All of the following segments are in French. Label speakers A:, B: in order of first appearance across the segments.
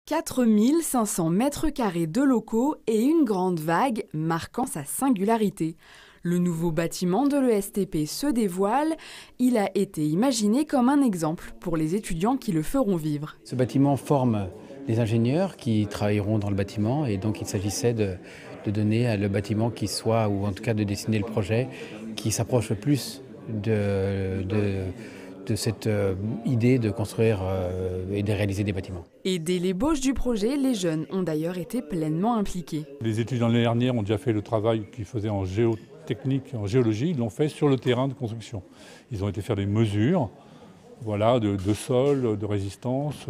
A: 4500 mètres carrés de locaux et une grande vague marquant sa singularité. Le nouveau bâtiment de l'ESTP se dévoile. Il a été imaginé comme un exemple pour les étudiants qui le feront vivre.
B: Ce bâtiment forme des ingénieurs qui travailleront dans le bâtiment et donc il s'agissait de donner le bâtiment qui soit, ou en tout cas de dessiner le projet, qui s'approche le plus de cette idée de construire et de réaliser des bâtiments.
A: Et dès l'ébauche du projet, les jeunes ont d'ailleurs été pleinement impliqués.
C: Les étudiants de l'année dernière ont déjà fait le travail qu'ils faisaient en géotechnique, en géologie, ils l'ont fait sur le terrain de construction. Ils ont été faire des mesures de sol, de résistance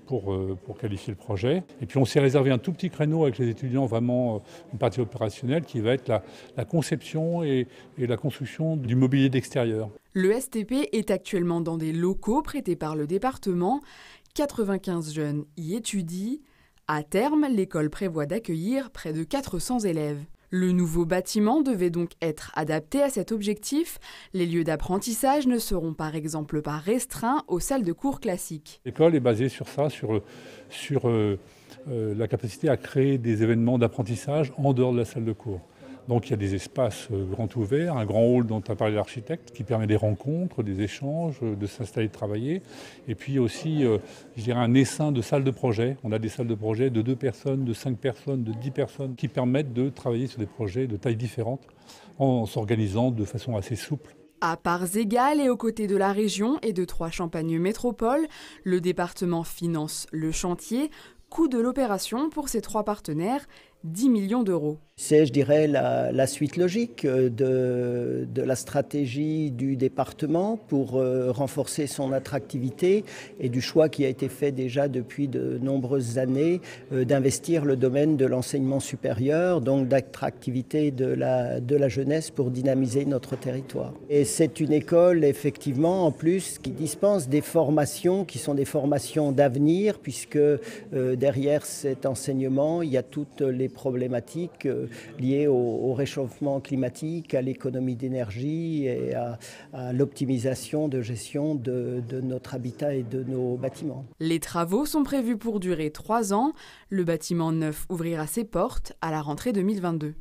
C: pour qualifier le projet. Et puis on s'est réservé un tout petit créneau avec les étudiants, vraiment une partie opérationnelle qui va être la conception et la construction du mobilier d'extérieur.
A: L'ESTP est actuellement dans des locaux prêtés par le département. 95 jeunes y étudient. À terme, l'école prévoit d'accueillir près de 400 élèves. Le nouveau bâtiment devait donc être adapté à cet objectif. Les lieux d'apprentissage ne seront par exemple pas restreints aux salles de cours classiques.
C: L'école est basée sur ça, sur la capacité à créer des événements d'apprentissage en dehors de la salle de cours. Donc il y a des espaces grands ouverts, un grand hall dont a parlé l'architecte qui permet des rencontres, des échanges, de s'installer, de travailler. Et puis aussi, un essaim de salles de projet. On a des salles de projet de 2 personnes, de 5 personnes, de 10 personnes qui permettent de travailler sur des projets de tailles différentes en s'organisant de façon assez souple.
A: À parts égales et aux côtés de la région et de 3 Champagne Métropole, le département finance le chantier. Coût de l'opération pour ces 3 partenaires, 10 millions d'euros.
D: C'est, je dirais, la suite logique de la stratégie du département pour renforcer son attractivité et du choix qui a été fait déjà depuis de nombreuses années d'investir le domaine de l'enseignement supérieur, donc d'attractivité de la jeunesse pour dynamiser notre territoire. Et c'est une école, effectivement, en plus, qui dispense des formations qui sont des formations d'avenir, puisque derrière cet enseignement, il y a toutes les problématiques liées au réchauffement climatique, à l'économie d'énergie et à l'optimisation de gestion de notre habitat et de nos bâtiments.
A: Les travaux sont prévus pour durer 3 ans. Le bâtiment neuf ouvrira ses portes à la rentrée 2022.